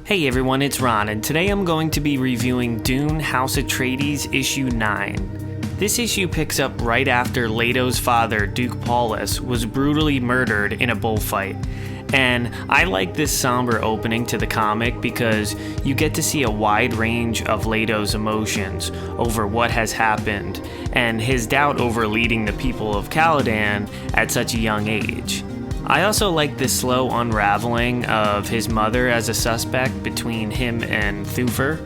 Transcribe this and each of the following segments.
Hey everyone, it's Ron, and today I'm going to be reviewing Dune House Atreides issue 9. This issue picks up right after Leto's father, Duke Paulus, was brutally murdered in a bullfight. And I like this somber opening to the comic because you get to see a wide range of Leto's emotions over what has happened and his doubt over leading the people of Caladan at such a young age. I also like this slow unraveling of his mother as a suspect between him and Thufir.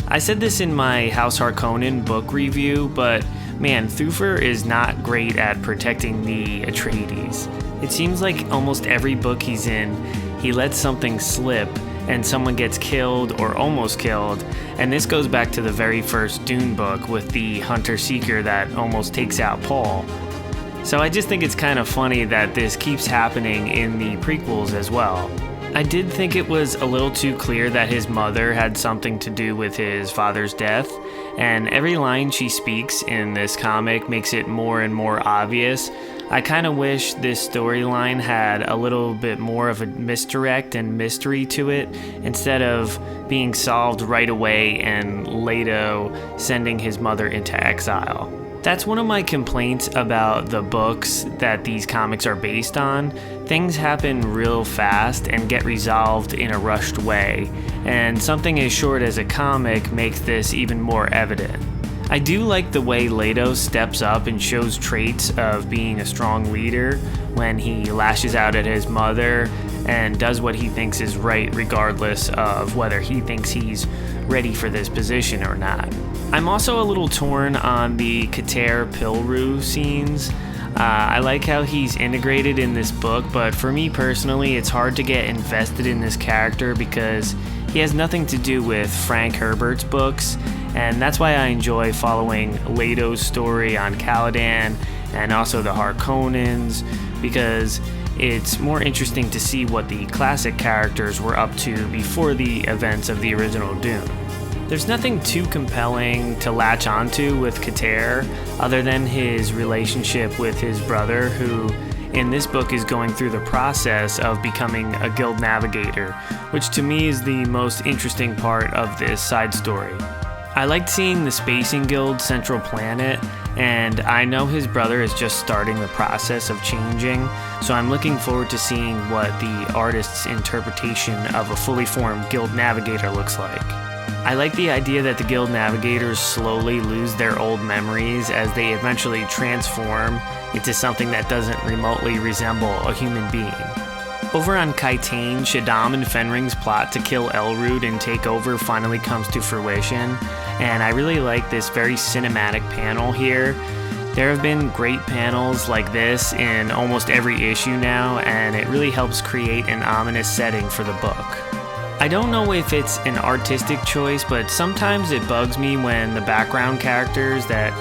I said this in my House Harkonnen book review, but man, Thufir is not great at protecting the Atreides. It seems like almost every book he's in, he lets something slip and someone gets killed or almost killed, and this goes back to the very first Dune book with the hunter-seeker that almost takes out Paul. So I just think it's kind of funny that this keeps happening in the prequels as well. I did think it was a little too clear that his mother had something to do with his father's death, and every line she speaks in this comic makes it more and more obvious. I kind of wish this storyline had a little bit more of a misdirect and mystery to it, instead of being solved right away and Leto sending his mother into exile. That's one of my complaints about the books that these comics are based on. Things happen real fast and get resolved in a rushed way, and something as short as a comic makes this even more evident. I do like the way Leto steps up and shows traits of being a strong leader when he lashes out at his mother and does what he thinks is right regardless of whether he thinks he's ready for this position or not. I'm also a little torn on the Kater Pilru scenes. I like how he's integrated in this book, but for me personally, it's hard to get invested in this character because he has nothing to do with Frank Herbert's books, and that's why I enjoy following Leto's story on Caladan and also the Harkonnens, because it's more interesting to see what the classic characters were up to before the events of the original Dune. There's nothing too compelling to latch onto with Kater other than his relationship with his brother, who in this book is going through the process of becoming a guild navigator, which to me is the most interesting part of this side story. I liked seeing the Spacing Guild central planet, and I know his brother is just starting the process of changing, so I'm looking forward to seeing what the artist's interpretation of a fully formed guild navigator looks like. I like the idea that the guild navigators slowly lose their old memories as they eventually transform into something that doesn't remotely resemble a human being. Over on Kaitane, Shaddam and Fenring's plot to kill Elrond and take over finally comes to fruition, and I really like this very cinematic panel here. There have been great panels like this in almost every issue now, and it really helps create an ominous setting for the book. I don't know if it's an artistic choice, but sometimes it bugs me when the background characters that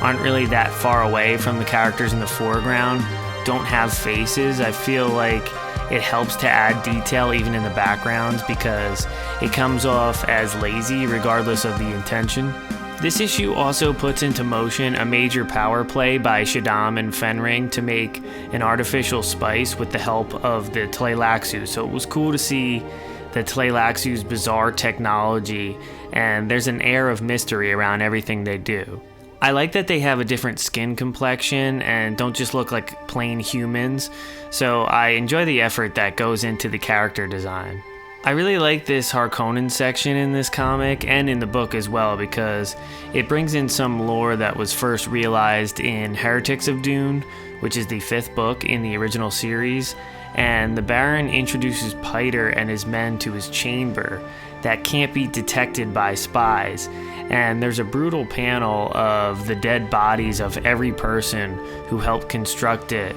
aren't really that far away from the characters in the foreground don't have faces. I feel like it helps to add detail even in the backgrounds because it comes off as lazy regardless of the intention. This issue also puts into motion a major power play by Shaddam and Fenring to make an artificial spice with the help of the Tleilaxu, so it was cool to see the Tleilaxu's bizarre technology, and there's an air of mystery around everything they do. I like that they have a different skin complexion and don't just look like plain humans, so I enjoy the effort that goes into the character design. I really like this Harkonnen section in this comic and in the book as well because it brings in some lore that was first realized in Heretics of Dune, which is the 5th book in the original series, and the Baron introduces Piter and his men to his chamber that can't be detected by spies, and there's a brutal panel of the dead bodies of every person who helped construct it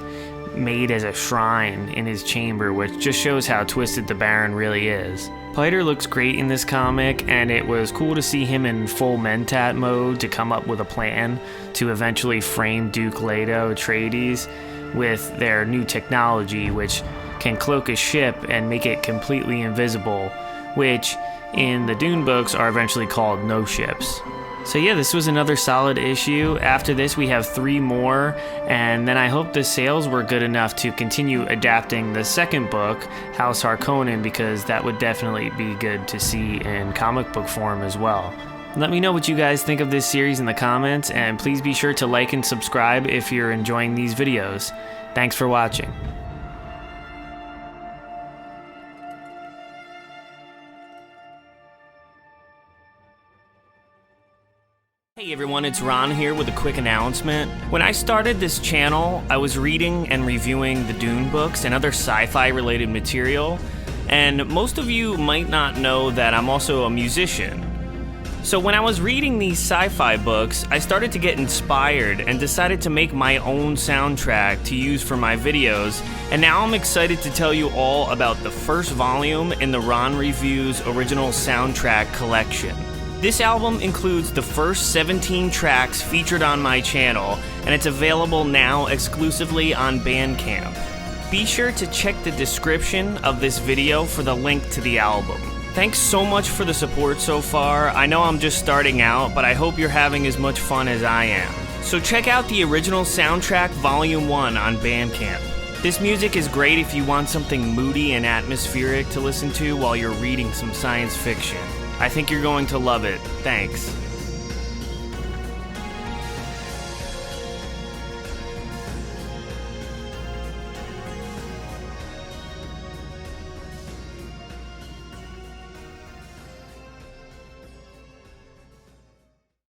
made as a shrine in his chamber, which just shows how twisted the Baron really is. Piter looks great in this comic, and it was cool to see him in full Mentat mode to come up with a plan to eventually frame Duke Leto Atreides with their new technology, which can cloak a ship and make it completely invisible, which in the Dune books are eventually called no ships. So yeah, this was another solid issue. After this, we have 3 more, and then I hope the sales were good enough to continue adapting the second book, House Harkonnen, because that would definitely be good to see in comic book form as well. Let me know what you guys think of this series in the comments, and please be sure to like and subscribe if you're enjoying these videos. Thanks for watching. Hey everyone, it's Ron here with a quick announcement. When I started this channel, I was reading and reviewing the Dune books and other sci-fi related material, and most of you might not know that I'm also a musician. So when I was reading these sci-fi books, I started to get inspired and decided to make my own soundtrack to use for my videos, and now I'm excited to tell you all about the first volume in the Ron Reviews original soundtrack collection. This album includes the first 17 tracks featured on my channel, and it's available now exclusively on Bandcamp. Be sure to check the description of this video for the link to the album. Thanks so much for the support so far. I know I'm just starting out, but I hope you're having as much fun as I am. So check out the original soundtrack Volume 1 on Bandcamp. This music is great if you want something moody and atmospheric to listen to while you're reading some science fiction. I think you're going to love it. Thanks.